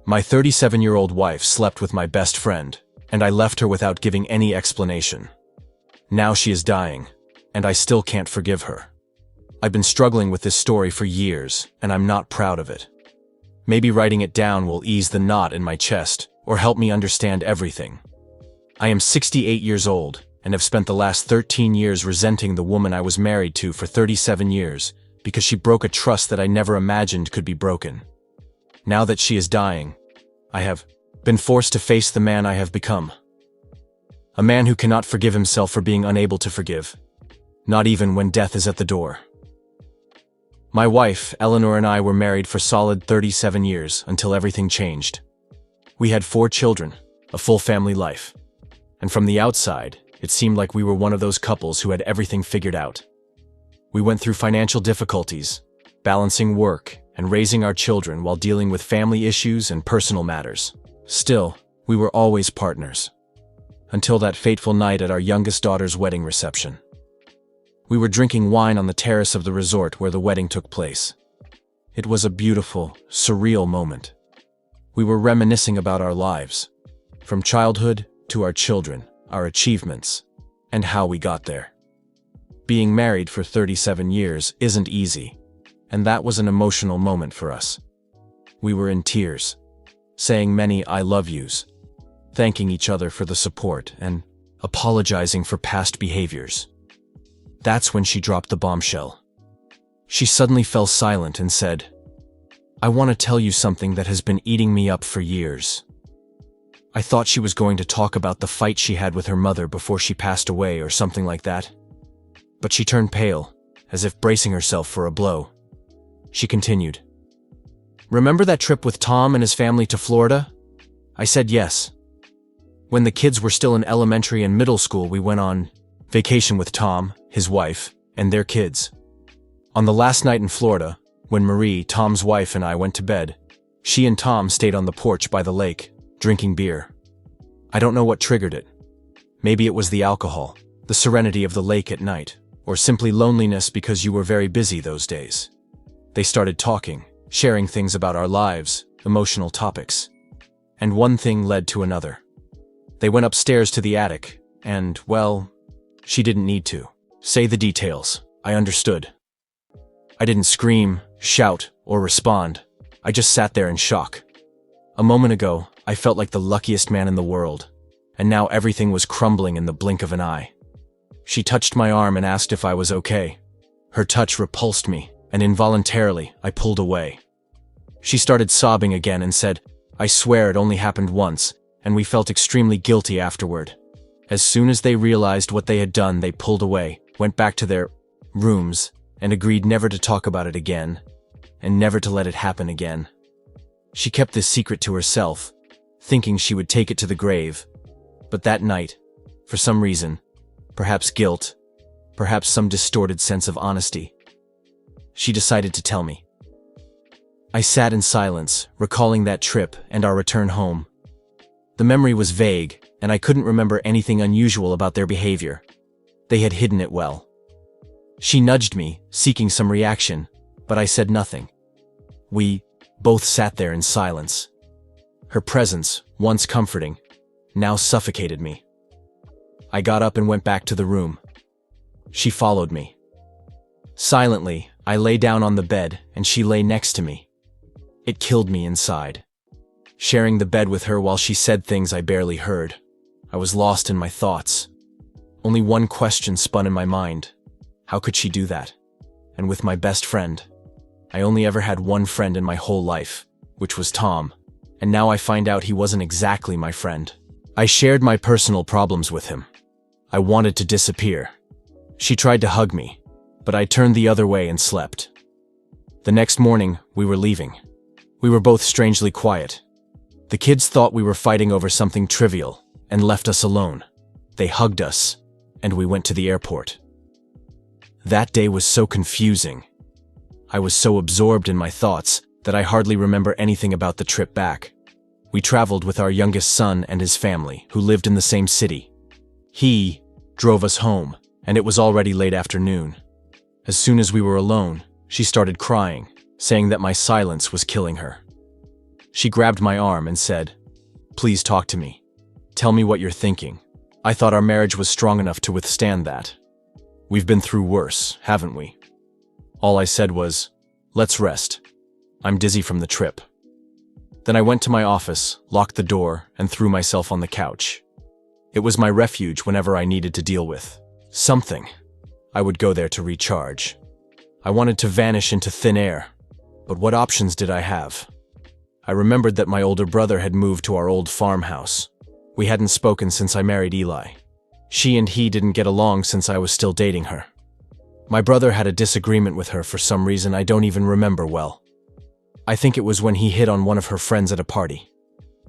My 37-year-old wife slept with my best friend, and I left her without giving any explanation. Now she is dying, and I still can't forgive her. I've been struggling with this story for years, and I'm not proud of it. Maybe writing it down will ease the knot in my chest or help me understand everything. I am 68 years old and have spent the last 13 years resenting the woman I was married to for 37 years because she broke a trust that I never imagined could be broken. Now that she is dying, I have been forced to face the man I have become. A man who cannot forgive himself for being unable to forgive, not even when death is at the door. My wife, Eleanor, and I were married for solid 37 years until everything changed. We had 4 children, a full family life. And from the outside, it seemed like we were one of those couples who had everything figured out. We went through financial difficulties, balancing work and raising our children while dealing with family issues and personal matters. Still, we were always partners. Until that fateful night at our youngest daughter's wedding reception. We were drinking wine on the terrace of the resort where the wedding took place. It was a beautiful, surreal moment. We were reminiscing about our lives, from childhood to our children, our achievements, and how we got there. Being married for 37 years isn't easy, and that was an emotional moment for us. We were in tears, saying many I love yous, thanking each other for the support and apologizing for past behaviors. That's when she dropped the bombshell. She suddenly fell silent and said, "I want to tell you something that has been eating me up for years." I thought she was going to talk about the fight she had with her mother before she passed away or something like that. But she turned pale, as if bracing herself for a blow. She continued, "Remember that trip with Tom and his family to Florida?" I said yes. When the kids were still in elementary and middle school, we went on vacation with Tom, his wife, and their kids. On the last night in Florida, when Marie, Tom's wife, and I went to bed, she and Tom stayed on the porch by the lake, drinking beer. I don't know what triggered it. Maybe it was the alcohol, the serenity of the lake at night, or simply loneliness because you were very busy those days. They started talking, sharing things about our lives, emotional topics. And one thing led to another. They went upstairs to the attic, and, well, she didn't need to say the details. I understood. I didn't scream, shout, or respond. I just sat there in shock. A moment ago, I felt like the luckiest man in the world, and now everything was crumbling in the blink of an eye. She touched my arm and asked if I was okay. Her touch repulsed me, and involuntarily, I pulled away. She started sobbing again and said, "I swear it only happened once," and we felt extremely guilty afterward. As soon as they realized what they had done, they pulled away, went back to their rooms, and agreed never to talk about it again, and never to let it happen again. She kept this secret to herself, thinking she would take it to the grave. But that night, for some reason, perhaps guilt, perhaps some distorted sense of honesty, she decided to tell me. I sat in silence, recalling that trip and our return home. The memory was vague, and I couldn't remember anything unusual about their behavior. They had hidden it well. She nudged me, seeking some reaction, but I said nothing. We both sat there in silence. Her presence, once comforting, now suffocated me. I got up and went back to the room. She followed me. Silently, I lay down on the bed, and she lay next to me. It killed me inside. Sharing the bed with her while she said things I barely heard. I was lost in my thoughts. Only one question spun in my mind. How could she do that? And with my best friend. I only ever had one friend in my whole life, which was Tom, and now I find out he wasn't exactly my friend. I shared my personal problems with him. I wanted to disappear. She tried to hug me, but I turned the other way and slept. The next morning, we were leaving. We were both strangely quiet. The kids thought we were fighting over something trivial and left us alone. They hugged us, and we went to the airport. That day was so confusing. I was so absorbed in my thoughts that I hardly remember anything about the trip back. We traveled with our youngest son and his family, who lived in the same city. He drove us home, and it was already late afternoon. As soon as we were alone, she started crying, saying that my silence was killing her. She grabbed my arm and said, "Please talk to me. Tell me what you're thinking. I thought our marriage was strong enough to withstand that. We've been through worse, haven't we?" All I said was, "Let's rest. I'm dizzy from the trip." Then I went to my office, locked the door, and threw myself on the couch. It was my refuge whenever I needed to deal with something. I would go there to recharge. I wanted to vanish into thin air, but what options did I have? I remembered that my older brother had moved to our old farmhouse. We hadn't spoken since I married Eli. She and he didn't get along since I was still dating her. My brother had a disagreement with her for some reason I don't even remember well. I think it was when he hit on one of her friends at a party.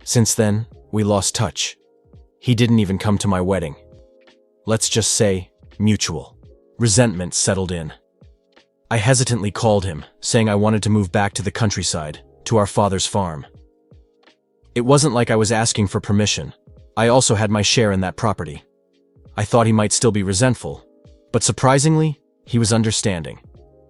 Since then, we lost touch. He didn't even come to my wedding. Let's just say, mutual. Resentment settled in. I hesitantly called him, saying I wanted to move back to the countryside, to our father's farm. It wasn't like I was asking for permission. I also had my share in that property. I thought he might still be resentful, but surprisingly, he was understanding.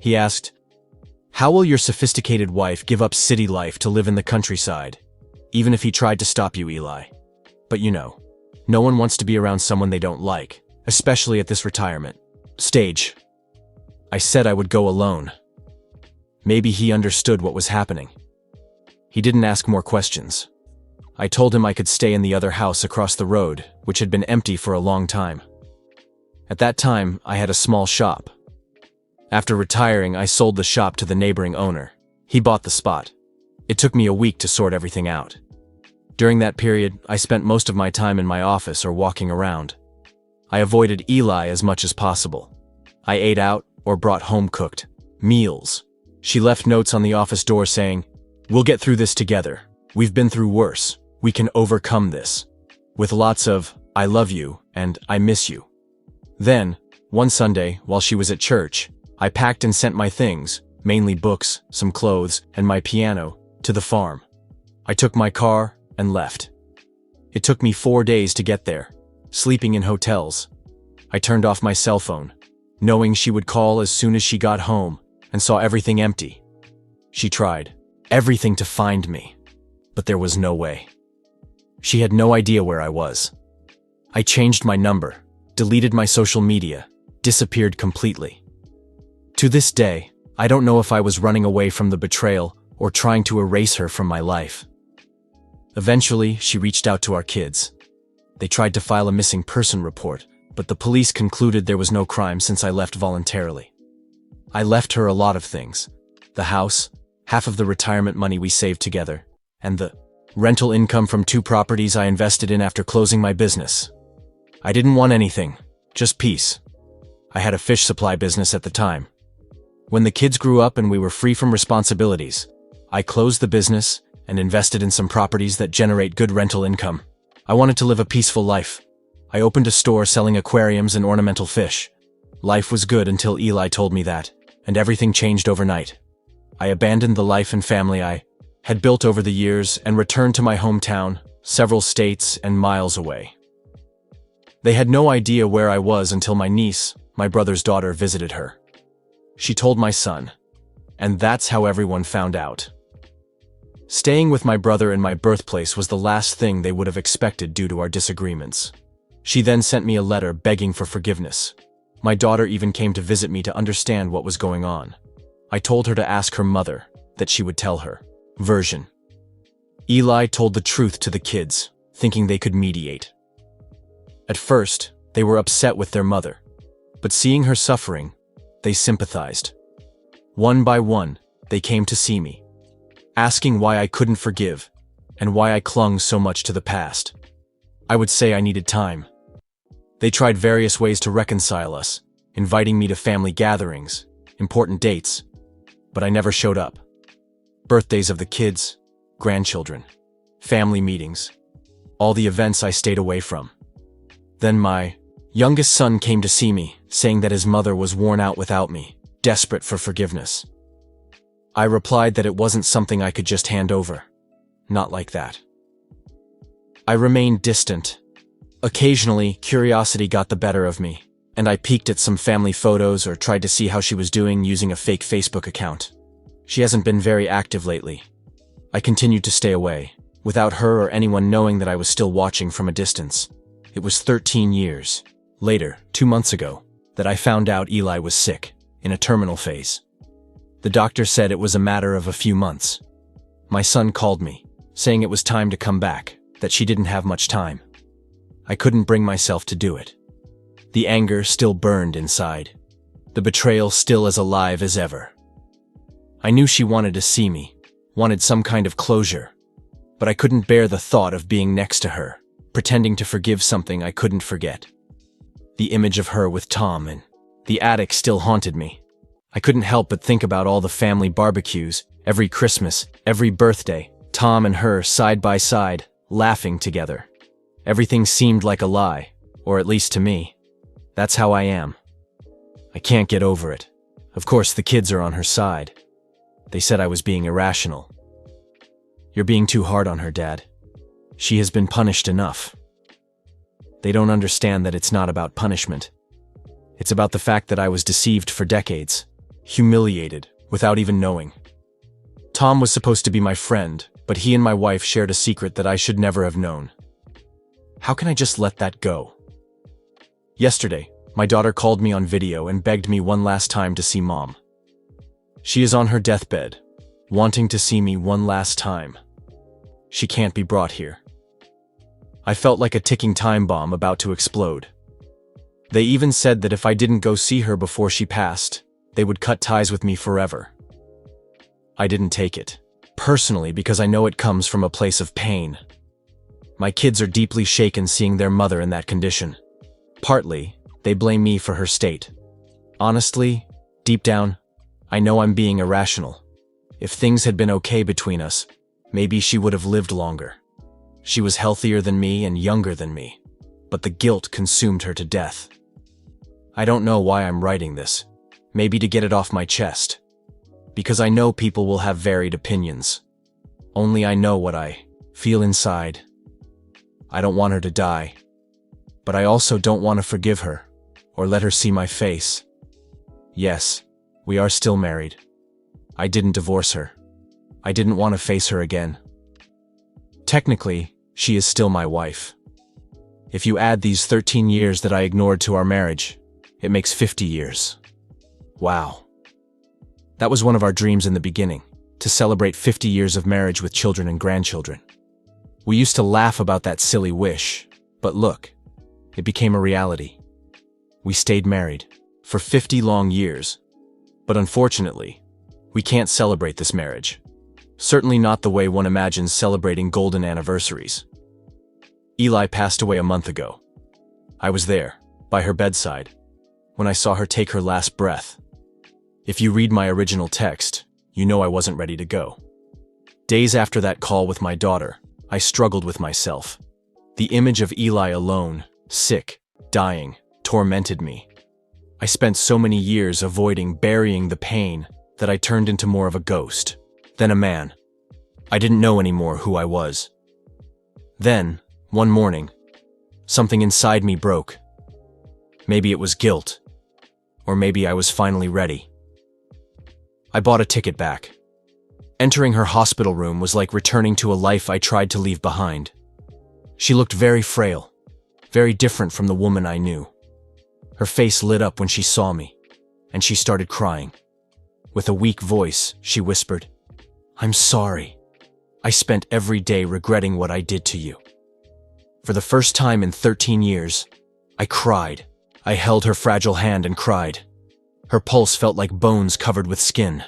He asked, "How will your sophisticated wife give up city life to live in the countryside, even if he tried to stop you, Eli? But you know, no one wants to be around someone they don't like, especially at this retirement stage." I said I would go alone. Maybe he understood what was happening. He didn't ask more questions. I told him I could stay in the other house across the road, which had been empty for a long time. At that time, I had a small shop. After retiring, I sold the shop to the neighboring owner. He bought the spot. It took me a week to sort everything out. During that period, I spent most of my time in my office or walking around. I avoided Eli as much as possible. I ate out or brought home-cooked meals. She left notes on the office door saying, "We'll get through this together. We've been through worse. We can overcome this." With lots of, "I love you" and "I miss you." Then, one Sunday, while she was at church, I packed and sent my things, mainly books, some clothes, and my piano, to the farm. I took my car and left. It took me 4 days to get there, sleeping in hotels. I turned off my cell phone, knowing she would call as soon as she got home, and saw everything empty. She tried everything to find me, but there was no way. She had no idea where I was. I changed my number, deleted my social media, disappeared completely. To this day, I don't know if I was running away from the betrayal or trying to erase her from my life. Eventually, she reached out to our kids. They tried to file a missing person report, but the police concluded there was no crime since I left voluntarily. I left her a lot of things: the house, half of the retirement money we saved together, and the rental income from 2 properties I invested in after closing my business. I didn't want anything, just peace. I had a fish supply business at the time. When the kids grew up and we were free from responsibilities, I closed the business and invested in some properties that generate good rental income. I wanted to live a peaceful life. I opened a store selling aquariums and ornamental fish. Life was good until Eli told me that, and everything changed overnight. I abandoned the life and family I had built over the years and returned to my hometown, several states and miles away. They had no idea where I was until my niece, my brother's daughter, visited her. She told my son, and that's how everyone found out. Staying with my brother in my birthplace was the last thing they would have expected due to our disagreements. She then sent me a letter begging for forgiveness. My daughter even came to visit me to understand what was going on. I told her to ask her mother, that she would tell her version. Eli told the truth to the kids, thinking they could mediate. At first, they were upset with their mother, but seeing her suffering, they sympathized. One by one, they came to see me, asking why I couldn't forgive, and why I clung so much to the past. I would say I needed time. They tried various ways to reconcile us, inviting me to family gatherings, important dates, but I never showed up. Birthdays of the kids, grandchildren, family meetings, all the events I stayed away from. Then my youngest son came to see me, saying that his mother was worn out without me, desperate for forgiveness. I replied that it wasn't something I could just hand over. Not like that. I remained distant. Occasionally, curiosity got the better of me, and I peeked at some family photos or tried to see how she was doing using a fake Facebook account. She hasn't been very active lately. I continued to stay away, without her or anyone knowing that I was still watching from a distance. It was 13 years later, 2 months ago, that I found out Eli was sick, in a terminal phase. The doctor said it was a matter of a few months. My son called me, saying it was time to come back, that she didn't have much time. I couldn't bring myself to do it. The anger still burned inside. The betrayal still as alive as ever. I knew she wanted to see me, wanted some kind of closure, but I couldn't bear the thought of being next to her, pretending to forgive something I couldn't forget. The image of her with Tom in the attic still haunted me. I couldn't help but think about all the family barbecues, every Christmas, every birthday, Tom and her side by side, laughing together. Everything seemed like a lie, or at least to me. That's how I am. I can't get over it. Of course, the kids are on her side. They said I was being irrational. You're being too hard on her, Dad. She has been punished enough. They don't understand that it's not about punishment. It's about the fact that I was deceived for decades, humiliated, without even knowing. Tom was supposed to be my friend, but he and my wife shared a secret that I should never have known. How can I just let that go? Yesterday, my daughter called me on video and begged me one last time to see Mom. She is on her deathbed, wanting to see me one last time. She can't be brought here. I felt like a ticking time bomb about to explode. They even said that if I didn't go see her before she passed, they would cut ties with me forever. I didn't take it, personally, because I know it comes from a place of pain. My kids are deeply shaken seeing their mother in that condition. Partly, they blame me for her state. Honestly, deep down, I know I'm being irrational. If things had been okay between us, maybe she would have lived longer. She was healthier than me and younger than me, but the guilt consumed her to death. I don't know why I'm writing this. Maybe to get it off my chest. Because I know people will have varied opinions. Only I know what I feel inside. I don't want her to die. But I also don't want to forgive her, or let her see my face. Yes, we are still married. I didn't divorce her. I didn't want to face her again. Technically, she is still my wife. If you add these 13 years that I ignored to our marriage, it makes 50 years. Wow. That was one of our dreams in the beginning, to celebrate 50 years of marriage with children and grandchildren. We used to laugh about that silly wish, but look, it became a reality. We stayed married for 50 long years, but unfortunately, we can't celebrate this marriage. Certainly not the way one imagines celebrating golden anniversaries. Eli passed away a month ago. I was there, by her bedside, when I saw her take her last breath. If you read my original text, you know I wasn't ready to go. Days after that call with my daughter, I struggled with myself. The image of Eli alone, sick, dying, tormented me. I spent so many years avoiding burying the pain that I turned into more of a ghost, than a man. I didn't know anymore who I was. Then, one morning, something inside me broke. Maybe it was guilt, or maybe I was finally ready. I bought a ticket back. Entering her hospital room was like returning to a life I tried to leave behind. She looked very frail, very different from the woman I knew. Her face lit up when she saw me, and she started crying. With a weak voice, she whispered, "I'm sorry. I spent every day regretting what I did to you." For the first time in 13 years, I cried. I held her fragile hand and cried. Her pulse felt like bones covered with skin.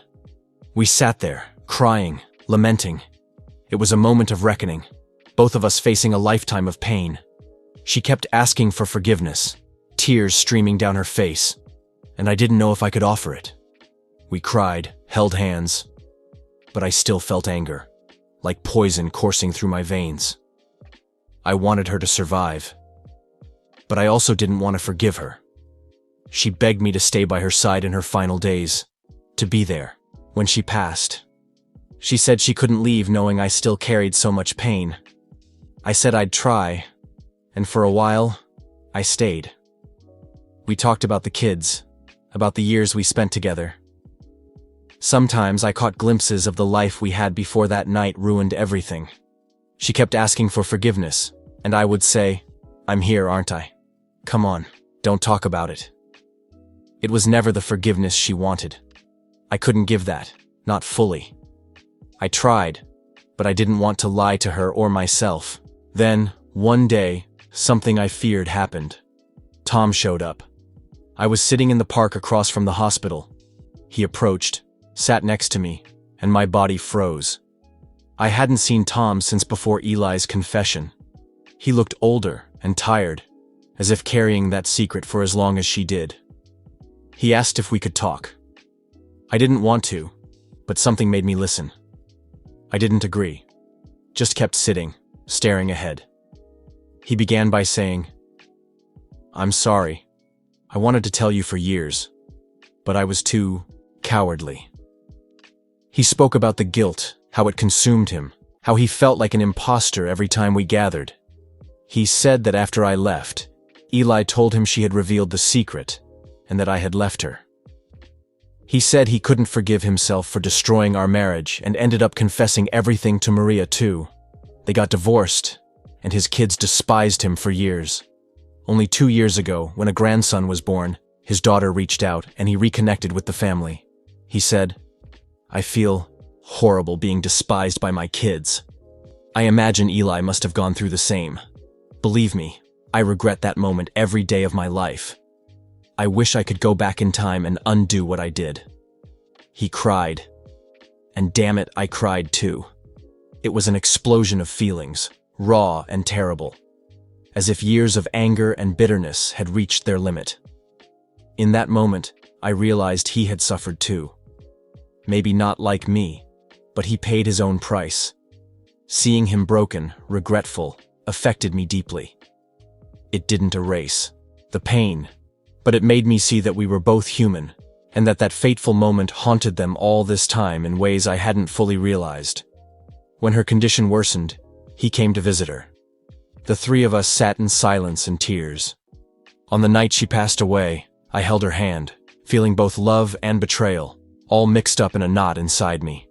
We sat there, crying, lamenting. It was a moment of reckoning, both of us facing a lifetime of pain. She kept asking for forgiveness, tears streaming down her face, and I didn't know if I could offer it. We cried, held hands, but I still felt anger, like poison coursing through my veins. I wanted her to survive, but I also didn't want to forgive her. She begged me to stay by her side in her final days, to be there when she passed. She said she couldn't leave knowing I still carried so much pain. I said I'd try, and for a while, I stayed. We talked about the kids, about the years we spent together. Sometimes I caught glimpses of the life we had before that night ruined everything. She kept asking for forgiveness, and I would say, "I'm here, aren't I? Come on, don't talk about it." It was never the forgiveness she wanted. I couldn't give that, not fully. I tried, but I didn't want to lie to her or myself. Then, one day, something I feared happened. Tom showed up. I was sitting in the park across from the hospital. He approached, sat next to me, and my body froze. I hadn't seen Tom since before Eli's confession. He looked older and tired, as if carrying that secret for as long as she did. He asked if we could talk. I didn't want to, but something made me listen. I didn't agree, just kept sitting, staring ahead. He began by saying, "I'm sorry. I wanted to tell you for years, but I was too cowardly." He spoke about the guilt, how it consumed him, how he felt like an imposter every time we gathered. He said that after I left, Eli told him she had revealed the secret, and that I had left her. He said he couldn't forgive himself for destroying our marriage and ended up confessing everything to Maria too. They got divorced, and his kids despised him for years. Only 2 years ago, when a grandson was born, his daughter reached out and he reconnected with the family. He said, "I feel horrible being despised by my kids." I imagine Eli must have gone through the same. Believe me, I regret that moment every day of my life. I wish I could go back in time and undo what I did. He cried. And damn it, I cried too. It was an explosion of feelings, raw and terrible, as if years of anger and bitterness had reached their limit. In that moment, I realized he had suffered too. Maybe not like me, but he paid his own price. Seeing him broken, regretful, affected me deeply. It didn't erase the pain, but it made me see that we were both human, and that fateful moment haunted them all this time in ways I hadn't fully realized. When her condition worsened, he came to visit her. The three of us sat in silence and tears. On the night she passed away, I held her hand, feeling both love and betrayal, all mixed up in a knot inside me.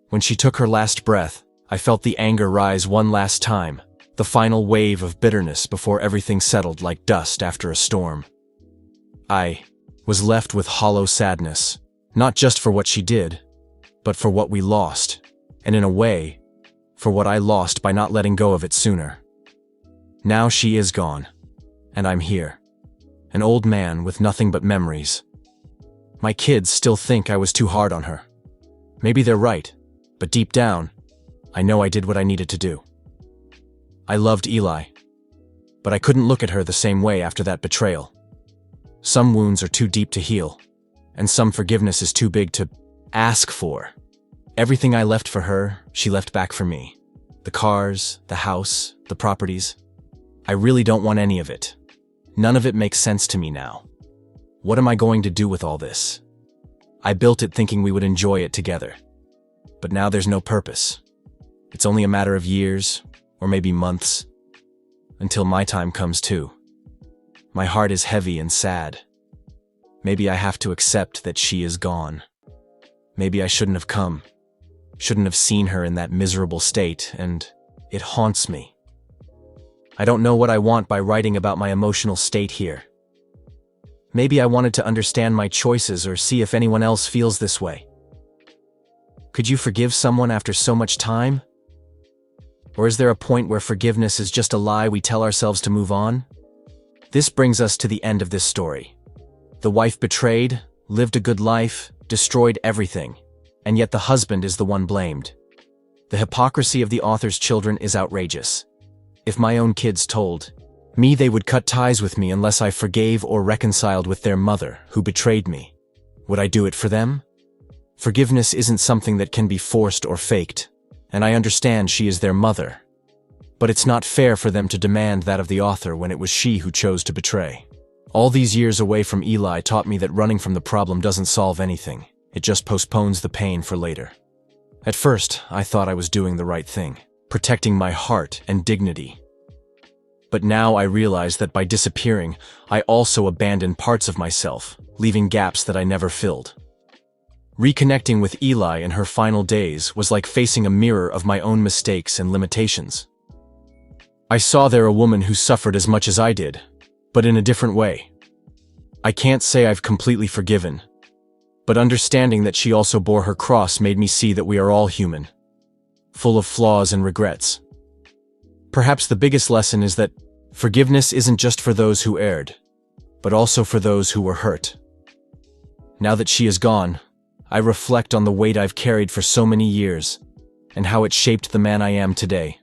When she took her last breath, I felt the anger rise one last time, the final wave of bitterness before everything settled like dust after a storm. I was left with hollow sadness, not just for what she did, but for what we lost, and in a way, for what I lost by not letting go of it sooner. Now she is gone, and I'm here, an old man with nothing but memories. My kids still think I was too hard on her. Maybe they're right, but deep down, I know I did what I needed to do. I loved Eli, but I couldn't look at her the same way after that betrayal. Some wounds are too deep to heal, and some forgiveness is too big to ask for. Everything I left for her, she left back for me. The cars, the house, the properties. I really don't want any of it. None of it makes sense to me now. What am I going to do with all this? I built it thinking we would enjoy it together. But now there's no purpose. It's only a matter of years, or maybe months, until my time comes too. My heart is heavy and sad. Maybe I have to accept that she is gone. Maybe I shouldn't have come. Shouldn't have seen her in that miserable state, and it haunts me. I don't know what I want by writing about my emotional state here. Maybe I wanted to understand my choices or see if anyone else feels this way. Could you forgive someone after so much time? Or is there a point where forgiveness is just a lie we tell ourselves to move on? This brings us to the end of this story. The wife betrayed, lived a good life, destroyed everything, and yet the husband is the one blamed. The hypocrisy of the author's children is outrageous. If my own kids told me they would cut ties with me unless I forgave or reconciled with their mother, who betrayed me, would I do it for them? Forgiveness isn't something that can be forced or faked, and I understand she is their mother. But it's not fair for them to demand that of the author when it was she who chose to betray. All these years away from Eli taught me that running from the problem doesn't solve anything. It just postpones the pain for later. At first, I thought I was doing the right thing, protecting my heart and dignity. But now I realize that by disappearing, I also abandon parts of myself, leaving gaps that I never filled. Reconnecting with Eli in her final days was like facing a mirror of my own mistakes and limitations. I saw there a woman who suffered as much as I did, but in a different way. I can't say I've completely forgiven, but understanding that she also bore her cross made me see that we are all human, full of flaws and regrets. Perhaps the biggest lesson is that forgiveness isn't just for those who erred, but also for those who were hurt. Now that she is gone, I reflect on the weight I've carried for so many years, and how it shaped the man I am today.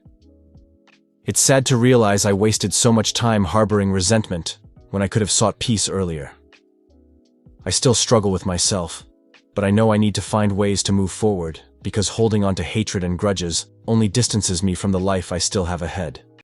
It's sad to realize I wasted so much time harboring resentment when I could have sought peace earlier. I still struggle with myself, but I know I need to find ways to move forward, because holding on to hatred and grudges only distances me from the life I still have ahead.